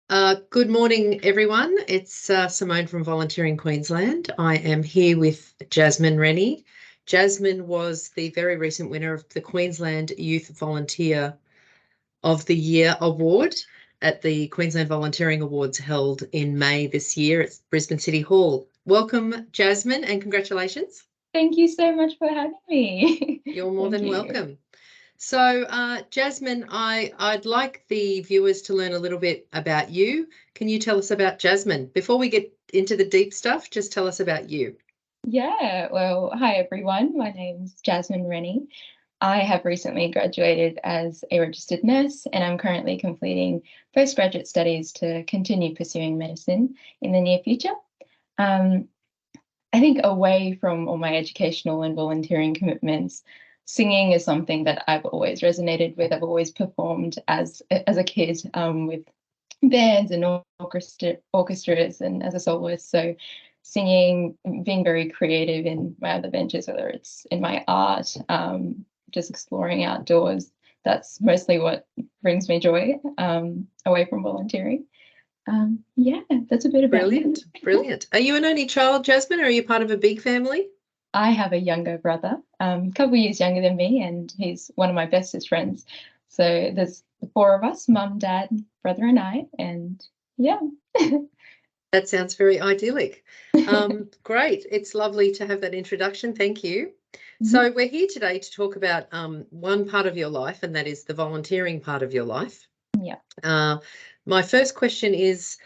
Good morning, everyone. It's Simone from Volunteering Queensland. I am here with Jasmine Renny. Jasmine was the very recent winner of the Queensland Youth Volunteer of the Year award at the Queensland Volunteering Awards held in May this year at Brisbane City Hall. Welcome, Jasmine, and congratulations. Thank you so much for having me. You're more Thank than you. welcome. So, Jasmine, I'd like the viewers to learn a little bit about you. Can you tell us about Jasmine? Before we get into the deep stuff, just tell us about you. Yeah, well, hi everyone. My name's Jasmine Renny. I have recently graduated as a registered nurse and I'm currently completing postgraduate studies to continue pursuing medicine in the near future. I think away from all my educational and volunteering commitments, singing is something that I've always resonated with. I've always performed as a kid with bands and orchestras and as a soloist. So singing, being very creative in my other ventures, whether it's in my art, just exploring outdoors, that's mostly what brings me joy away from volunteering. Yeah, that's a bit about me. Brilliant. Are you an only child, Jasmine, or are you part of a big family? I have a younger brother, a couple of years younger than me, and he's one of my bestest friends. So there's the four of us, mum, dad, brother, and I, and yeah. That sounds very idyllic. Great. It's lovely to have that introduction. Thank you. So we're here today to talk about one part of your life, and that is the volunteering part of your life. Yeah. My first question is,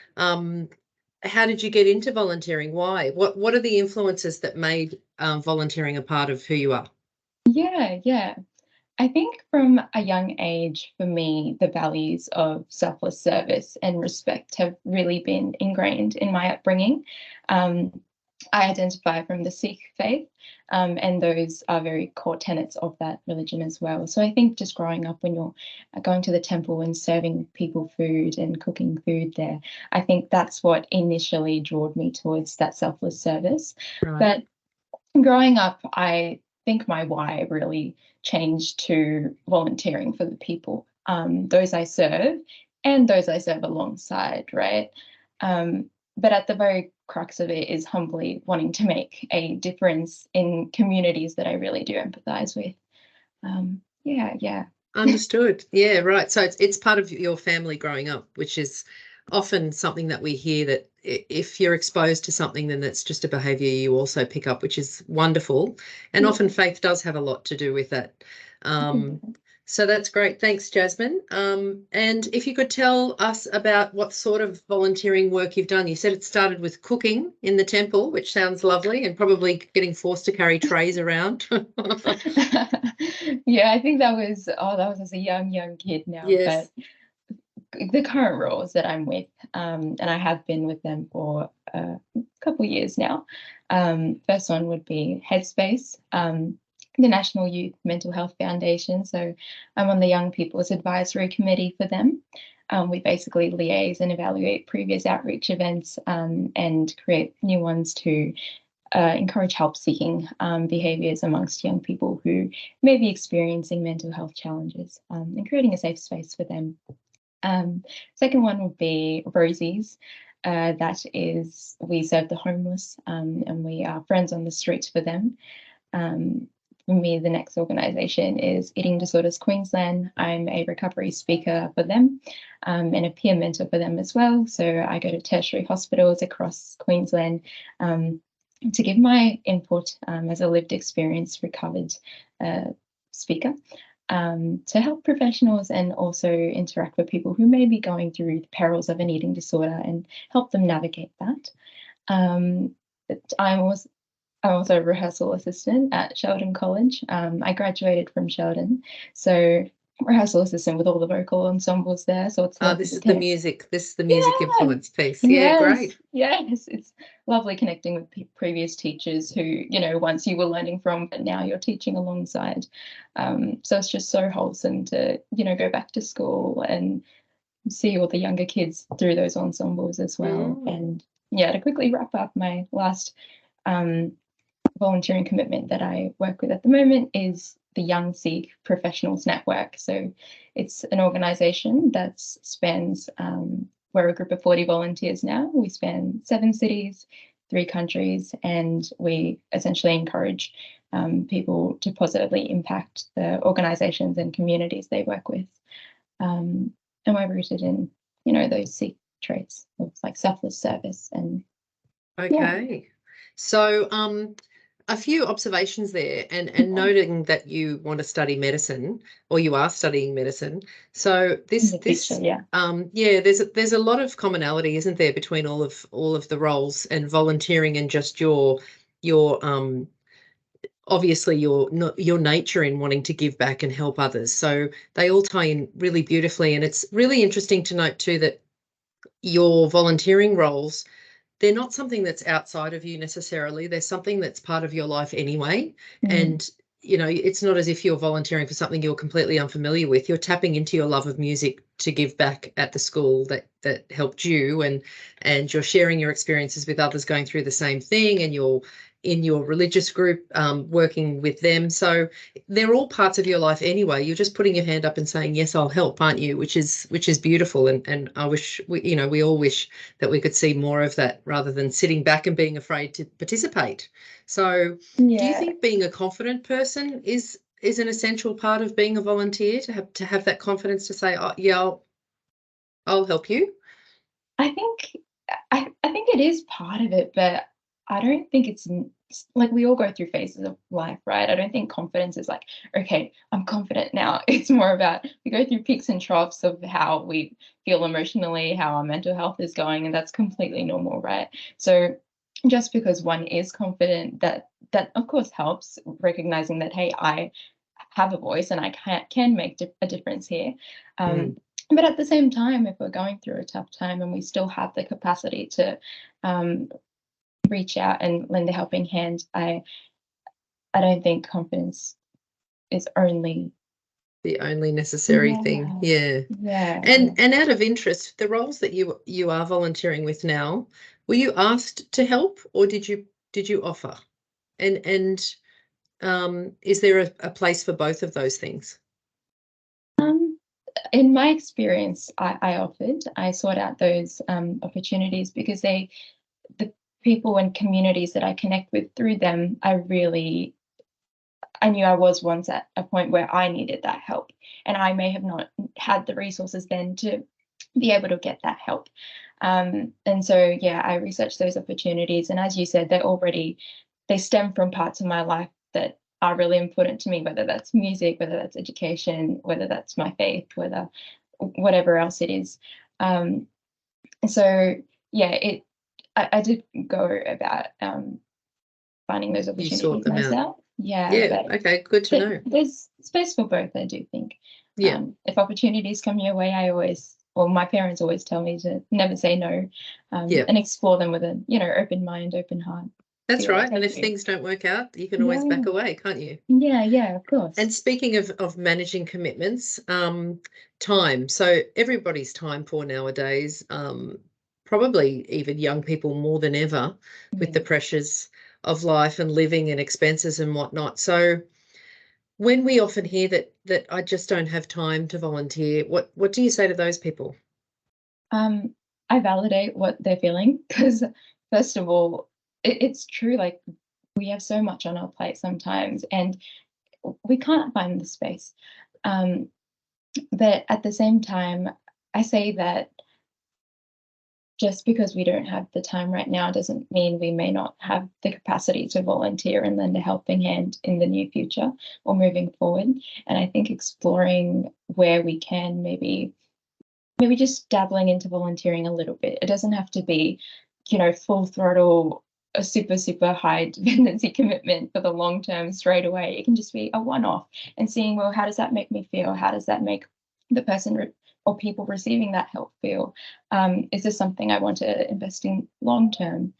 how did you get into volunteering? Why? What are the influences that made volunteering a part of who you are? Yeah. I think from a young age, for me, the values of selfless service and respect have really been ingrained in my upbringing. I identify from the Sikh faith, and those are very core tenets of that religion as well. So I think just growing up when you're going to the temple and serving people food and cooking food there, I think that's what initially drew me towards that selfless service. Right. But growing up, I think my why really changed to volunteering for the people, those I serve and those I serve alongside, right? But at the very crux of it is humbly wanting to make a difference in communities that I really do empathize with. Yeah. Understood. Yeah, right. So it's part of your family growing up, which is often something that we hear, that if you're exposed to something, then that's just a behaviour you also pick up, which is wonderful. And often faith does have a lot to do with that. So that's great. Thanks, Jasmine. And if you could tell us about what sort of volunteering work you've done. You said it started with cooking in the temple, which sounds lovely, and probably getting forced to carry trays around. Yeah, I think that was as a young kid now. Yes. But the current roles that I'm with, and I have been with them for a couple of years now. First one would be Headspace, the National Youth Mental Health Foundation. So I'm on the Young People's Advisory Committee for them. We basically liaise and evaluate previous outreach events and create new ones to encourage help-seeking behaviours amongst young people who may be experiencing mental health challenges, and creating a safe space for them. Second one would be Rosie's. That is, we serve the homeless, and we are friends on the streets for them. For me, the next organisation is Eating Disorders Queensland. I'm a recovery speaker for them, and a peer mentor for them as well. So I go to tertiary hospitals across Queensland to give my input as a lived experience recovered speaker, to help professionals and also interact with people who may be going through the perils of an eating disorder and help them navigate that. I'm also a rehearsal assistant at Sheldon College. I graduated from Sheldon, so rehearsal assistant with all the vocal ensembles there. So it's this is the music. This is the music influence piece. Yes, great. Yes, it's lovely connecting with previous teachers who, once you were learning from, but now you're teaching alongside. So it's just so wholesome to, go back to school and see all the younger kids through those ensembles as well. And yeah, to quickly wrap up, my last volunteering commitment that I work with at the moment is the Young Sikh Professionals Network. So it's an organisation that spans we're a group of 40 volunteers now. We span 7 cities, 3 countries, and we essentially encourage people to positively impact the organisations and communities they work with. And we're rooted in, those Sikh traits of like selfless service and. Okay. So a few observations there, and noting that you want to study medicine, or you are studying medicine. So there's a lot of commonality, isn't there, between all of the roles and volunteering and just your obviously your nature in wanting to give back and help others. So they all tie in really beautifully, and it's really interesting to note too that your volunteering roles, they're not something that's outside of you necessarily. They're something that's part of your life anyway. And, it's not as if you're volunteering for something you're completely unfamiliar with. You're tapping into your love of music to give back at the school that helped you, and you're sharing your experiences with others going through the same thing, and you're in your religious group working with them. So they're all parts of your life anyway. You're just putting your hand up and saying, yes, I'll help, aren't you? Which is beautiful. And I wish, we all wish that we could see more of that rather than sitting back and being afraid to participate. So do you think being a confident person is an essential part of being a volunteer, to have that confidence to say, oh, yeah, I'll help you? I think it is part of it, but I don't think it's like we all go through phases of life, right? I don't think confidence is like, okay, I'm confident now. It's more about we go through peaks and troughs of how we feel emotionally, how our mental health is going, and that's completely normal, right? So just because one is confident, that of course helps, recognizing that, hey, I have a voice and I can make a difference here. But at the same time, if we're going through a tough time and we still have the capacity to reach out and lend a helping hand, I don't think confidence is the only necessary thing. Yeah. And out of interest, the roles that you are volunteering with now, were you asked to help, or did you offer? And is there a place for both of those things? In my experience, I offered. I sought out those opportunities because the people and communities that I connect with through them, I knew I was once at a point where I needed that help, and I may have not had the resources then to be able to get that help. And so, I researched those opportunities, and as you said, they stem from parts of my life that are really important to me, whether that's music, whether that's education, whether that's my faith, whatever else it is. So I did go about finding those opportunities myself. Okay, good to know. There's space for both, I do think. Yeah. If opportunities come your way, my parents always tell me to never say no, and explore them with an open mind, open heart. That's right. And if things don't work out, you can always back away, can't you? Yeah, of course. And speaking of managing commitments, time. So everybody's time poor nowadays, probably even young people more than ever, with the pressures of life and living and expenses and whatnot. So when we often hear that I just don't have time to volunteer, what do you say to those people? I validate what they're feeling, because first of all, it's true, like we have so much on our plate sometimes and we can't find the space. But at the same time, I say that just because we don't have the time right now doesn't mean we may not have the capacity to volunteer and lend a helping hand in the near future or moving forward. And I think exploring where we can, maybe just dabbling into volunteering a little bit. It doesn't have to be, full throttle, a super high dependency commitment for the long term straight away. It can just be a one-off, and seeing, well, how does that make me feel? How does that make the person or people receiving that help feel? Is this something I want to invest in long term?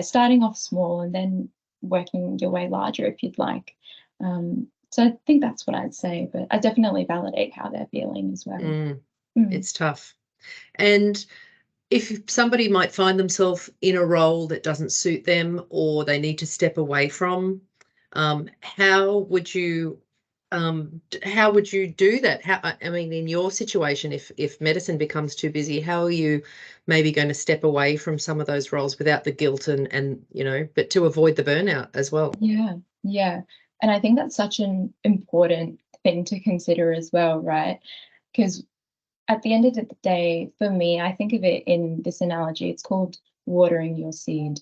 Starting off small and then working your way larger if you'd like. So I think that's what I'd say, but I definitely validate how they're feeling as well. It's tough. And if somebody might find themselves in a role that doesn't suit them or they need to step away from, how would you how would you do that? I mean, in your situation, if medicine becomes too busy, how are you maybe going to step away from some of those roles without the guilt and but to avoid the burnout as well? Yeah, yeah. And I think that's such an important thing to consider as well, right? Because at the end of the day, for me, I think of it in this analogy. It's called watering your seed.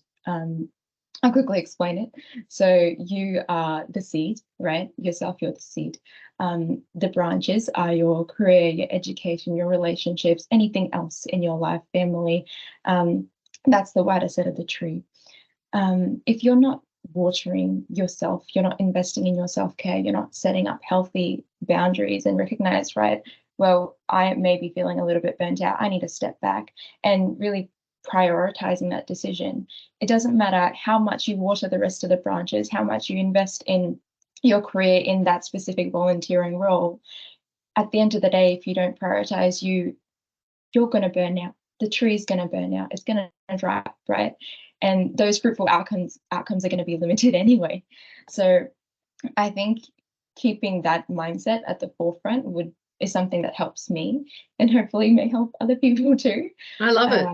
I'll quickly explain it. So you are the seed, right? Yourself, you're the seed. The branches are your career, your education, your relationships, anything else in your life, family. That's the wider set of the tree. If you're not watering yourself, you're not investing in your self-care, you're not setting up healthy boundaries and recognize, right, well, I may be feeling a little bit burnt out. I need to step back and really prioritizing that decision. It doesn't matter how much you water the rest of the branches, how much you invest in your career in that specific volunteering role. At the end of the day, if you don't prioritize you're going to burn out. The tree is going to burn out. It's going to dry up, right? And those fruitful outcomes are going to be limited anyway. So I think keeping that mindset at the forefront is something that helps me, and hopefully may help other people too. I love it.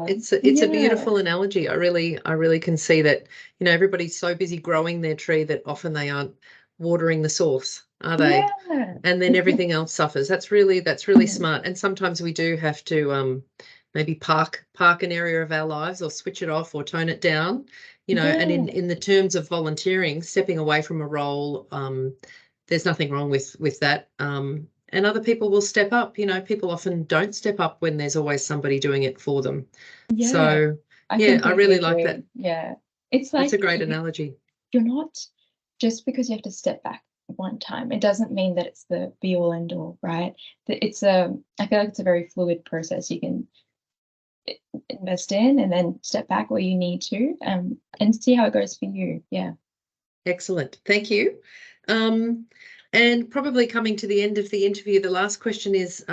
It's a beautiful analogy. I really can see that, everybody's so busy growing their tree that often they aren't watering the source, are they? Yeah. And then everything else suffers. That's really smart. And sometimes we do have to maybe park an area of our lives or switch it off or tone it down, and in the terms of volunteering, stepping away from a role, there's nothing wrong with that. And other people will step up. People often don't step up when there's always somebody doing it for them. Yeah. So I really agree. like that. Yeah. It's like it's a great analogy. You're not, just because you have to step back one time, it doesn't mean that it's the be all end all, right? I feel like it's a very fluid process. You can invest in and then step back where you need to, and see how it goes for you. Yeah. Excellent. Thank you. And probably coming to the end of the interview, the last question is,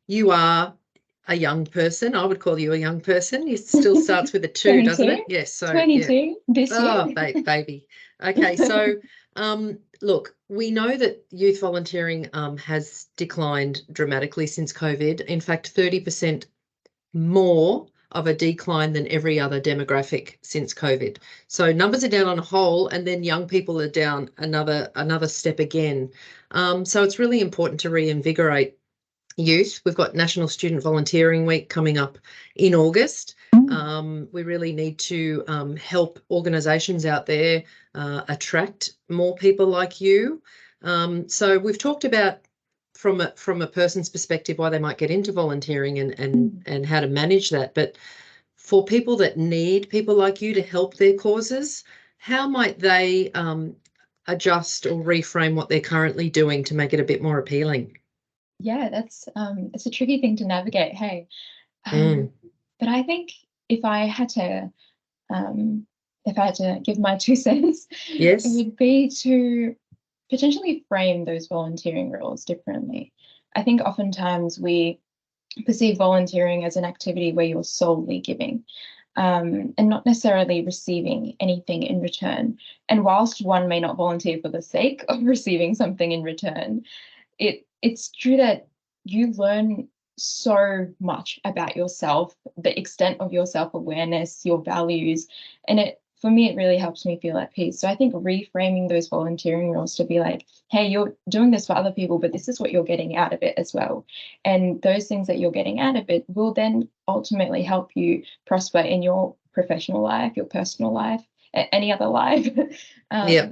you are a young person. I would call you a young person. It still starts with a 2, doesn't it? Yes. So 22 this year. Oh, baby. Okay. So, look, we know that youth volunteering has declined dramatically since COVID. In fact, 30% more of a decline than every other demographic since COVID. So numbers are down on a whole, and then young people are down another step again. So it's really important to reinvigorate youth. We've got National Student Volunteering Week coming up in August. We really need to help organisations out there attract more people like you. So we've talked about from a person's perspective why they might get into volunteering and how to manage that. But for people that need people like you to help their causes, how might they adjust or reframe what they're currently doing to make it a bit more appealing? Yeah, that's it's a tricky thing to navigate. Hey, but I think if I had to give my 2 cents, yes, it would be to potentially frame those volunteering roles differently. I think oftentimes we perceive volunteering as an activity where you're solely giving, and not necessarily receiving anything in return. And whilst one may not volunteer for the sake of receiving something in return, it's true that you learn so much about yourself, the extent of your self-awareness, your values, and for me, it really helps me feel at peace. So I think reframing those volunteering roles to be like, hey, you're doing this for other people, but this is what you're getting out of it as well. And those things that you're getting out of it will then ultimately help you prosper in your professional life, your personal life, any other life. Yeah.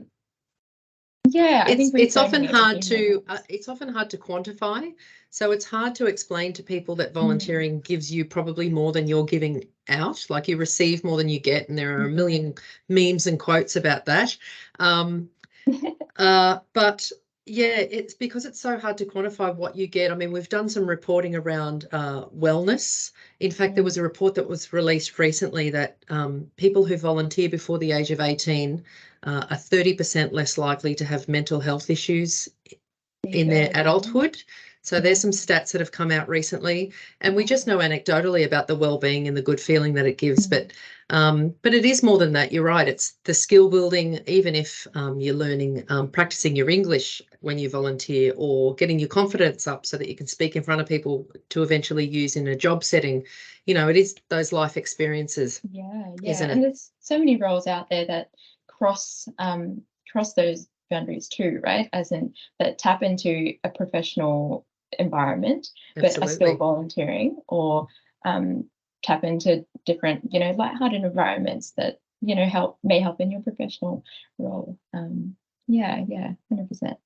Yeah, I think it's often reframing it hard would be more it's often hard to quantify. So it's hard to explain to people that volunteering gives you probably more than you're giving out, like you receive more than you get, and there are a million memes and quotes about that. But yeah, it's because it's so hard to quantify what you get. I mean, we've done some reporting around wellness. In fact, there was a report that was released recently that people who volunteer before the age of 18 are 30% less likely to have mental health issues in their adulthood. So there's some stats that have come out recently, and we just know anecdotally about the well-being and the good feeling that it gives. But it is more than that. You're right. It's the skill building. Even if you're learning, practicing your English when you volunteer, or getting your confidence up so that you can speak in front of people to eventually use in a job setting. It is those life experiences. Yeah, isn't and it? there's so many roles out there that cross those boundaries too, right? As in that tap into a professional environment, but are still Absolutely. volunteering, or tap into different, lighthearted environments that may help in your professional role. Yeah, 100%.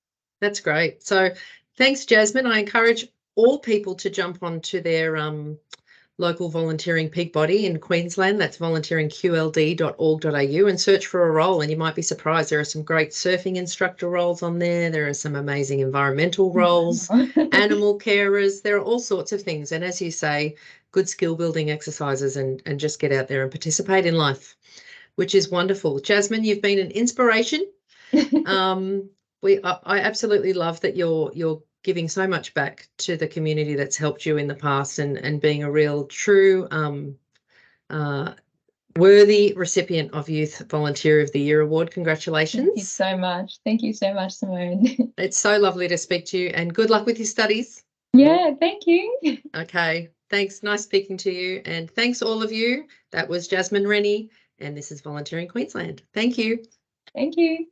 That's great. So thanks, Jasmine. I encourage all people to jump onto their local volunteering peak body in Queensland. That's volunteeringqld.org.au, and search for a role. And you might be surprised. There are some great surfing instructor roles on there. There are some amazing environmental roles, Wow. animal carers. There are all sorts of things. And as you say, good skill building exercises, and just get out there and participate in life, which is wonderful. Jasmine, you've been an inspiration. I absolutely love that you're giving so much back to the community that's helped you in the past, and being a real true worthy recipient of Youth Volunteer of the Year Award. Congratulations. Thank you so much. Thank you so much, Simone. It's so lovely to speak to you, and good luck with your studies. Yeah, thank you. Okay, thanks. Nice speaking to you, and thanks all of you. That was Jasmine Renny, and this is Volunteering Queensland. Thank you. Thank you.